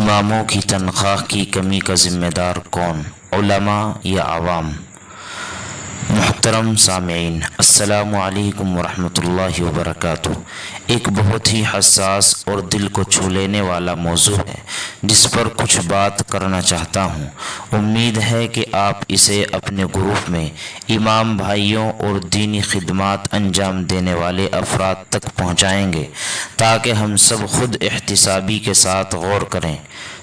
इमामों की तनख्वाह की कमी का ज़िम्मेदार कौन, उलमा या आवाम। मुहतरम सामीन, अस्सलामु अलैकुम वरहमतुल्लाहि वबरकातुह। एक बहुत ही हसास और दिल को छू लेने वाला मौजू है जिस पर कुछ बात करना चाहता हूँ। उम्मीद है कि आप इसे अपने ग्रुप में इमाम भाइयों और दीनी खिदमात अंजाम देने वाले अफराद तक पहुँचाएंगे ताकि हम सब खुद एहतिसाबी के साथ गौर करें।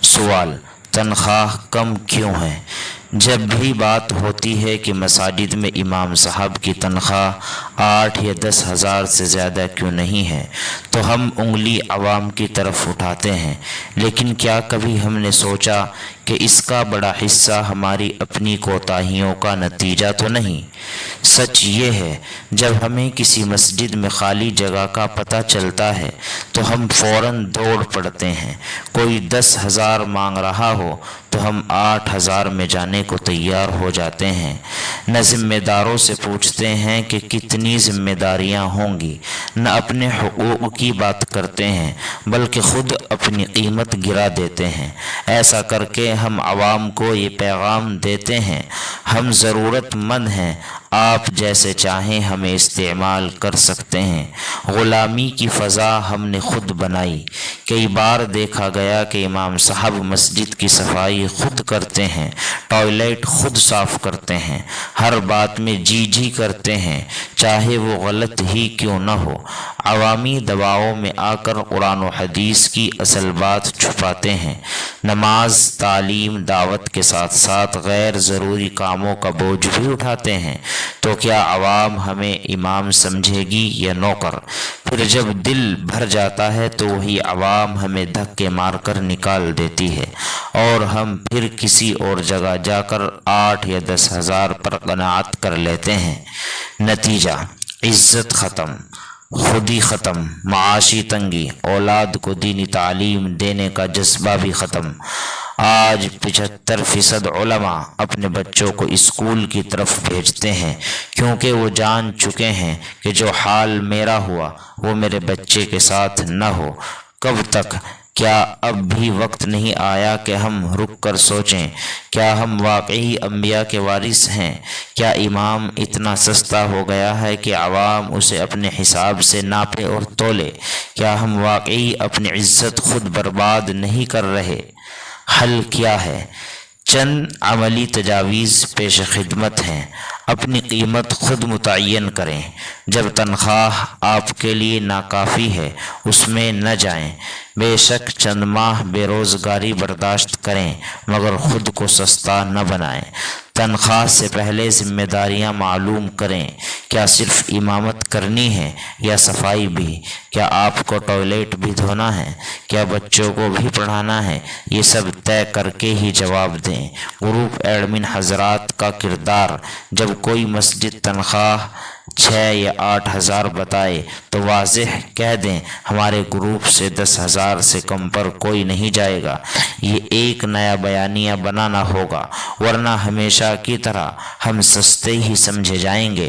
सवाल, तनख्वाह कम क्यों है? जब भी बात होती है कि मसाजिद में इमाम साहब की तनख्वाह 8 या 10 हज़ार से ज़्यादा क्यों नहीं है तो हम उंगली अवाम की तरफ उठाते हैं, लेकिन क्या कभी हमने सोचा कि इसका बड़ा हिस्सा हमारी अपनी कोताहियों का नतीजा तो नहीं? सच ये है, जब हमें किसी मस्जिद में खाली जगह का पता चलता है तो हम फ़ौरन दौड़ पड़ते हैं। कोई 10 हज़ार मांग रहा हो तो हम 8 हज़ार में जाने को तैयार हो जाते हैं। न ज़िम्मेदारों से पूछते हैं कि कितनी ज़िम्मेदारियां होंगी, न अपने हुकूक की बात करते हैं, बल्कि ख़ुद अपनी कीमत गिरा देते हैं। ऐसा करके हम आवाम को ये पैगाम देते हैं, हम ज़रूरतमंद हैं, आप जैसे चाहें हमें इस्तेमाल कर सकते हैं। ग़ुलामी की फ़ज़ा हमने खुद बनाई। कई बार देखा गया कि इमाम साहब मस्जिद की सफाई खुद करते हैं, टॉयलेट खुद साफ़ करते हैं, हर बात में जी जी करते हैं, चाहे वो गलत ही क्यों न हो। अवामी दबावों में आकर कुरान और हदीस की असल बात छुपाते हैं। नमाज, तालीम, दावत के साथ साथ गैर ज़रूरी कामों का बोझ भी उठाते हैं। तो क्या अवाम हमें इमाम समझेगी या नौकर? फिर जब दिल भर जाता है तो वही अवाम हमें धक्के मारकर निकाल देती है और हम फिर किसी और जगह जाकर 8 या 10 हज़ार पर कनाअत कर लेते हैं। नतीजा, इज्जत ख़त्म, खुदी ख़त्म, माशी तंगी, औलाद को दीनी तालीम देने का जज्बा भी ख़त्म। आज 75% उलमा अपने बच्चों को स्कूल की तरफ भेजते हैं क्योंकि वो जान चुके हैं कि जो हाल मेरा हुआ वो मेरे बच्चे के साथ न हो। कब तक? क्या अब भी वक्त नहीं आया कि हम रुक कर सोचें, क्या हम वाकई अंबिया के वारिस हैं? क्या इमाम इतना सस्ता हो गया है कि आवाम उसे अपने हिसाब से नापे और तोले? क्या हम वाकई अपनी इज्जत खुद बर्बाद नहीं कर रहे? हल क्या है? चंद अमली तजावीज़ पेश खिदमत हैं। अपनी कीमत खुद मुतय्यन करें। जब तनख्वाह आपके लिए नाकाफ़ी है उसमें न जाएं। बेशक चंद माह बेरोज़गारी बर्दाश्त करें मगर ख़ुद को सस्ता न बनाएं। तनख्वाह से पहले ज़िम्मेदारियां मालूम करें। क्या सिर्फ इमामत करनी है या सफाई भी? क्या आपको टॉयलेट भी धोना है? क्या बच्चों को भी पढ़ाना है? ये सब तय करके ही जवाब दें। ग्रुप एडमिन हजरात का किरदार, जब कोई मस्जिद तनख्वाह 6 या 8 हज़ार बताए तो वाज़ेह कह दें हमारे ग्रुप से 10 हज़ार से कम पर कोई नहीं जाएगा। ये एक नया बयानिया बनाना होगा, वरना हमेशा की तरह हम सस्ते ही समझे जाएंगे।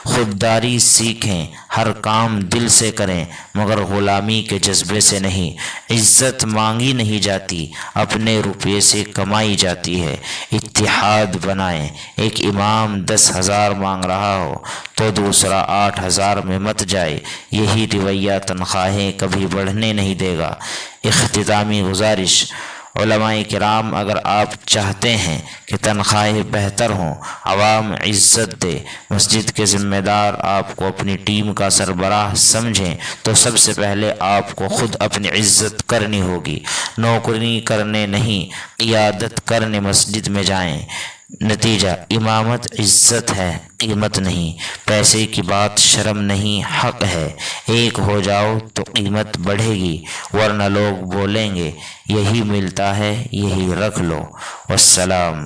खुददारी सीखें, हर काम दिल से करें मगर ग़ुलामी के जज्बे से नहीं। इज्जत मांगी नहीं जाती, अपने रुपये से कमाई जाती है। इत्तिहाद बनाएं। एक इमाम 10 हज़ार मांग रहा हो तो दूसरा 8 हज़ार में मत जाए। यही रवैया तनख्वाहें कभी बढ़ने नहीं देगा। इख्तितामी गुजारिश, उलमाए किराम, अगर आप चाहते हैं कि तनख्वाहें बेहतर हों, आवाम इज़्ज़त दे, मस्जिद के ज़िम्मेदार आपको अपनी टीम का सरबराह समझें तो सबसे पहले आपको ख़ुद अपनी इज़्ज़त करनी होगी। नौकरी करने नहीं, क़ियादत करने मस्जिद में जाएं। नतीजा, इमामत इज़्ज़त है, कीमत नहीं। पैसे की बात शर्म नहीं, हक़ है। एक हो जाओ तो कीमत बढ़ेगी, वरना लोग बोलेंगे यही मिलता है, यही रख लो। वस्सलाम।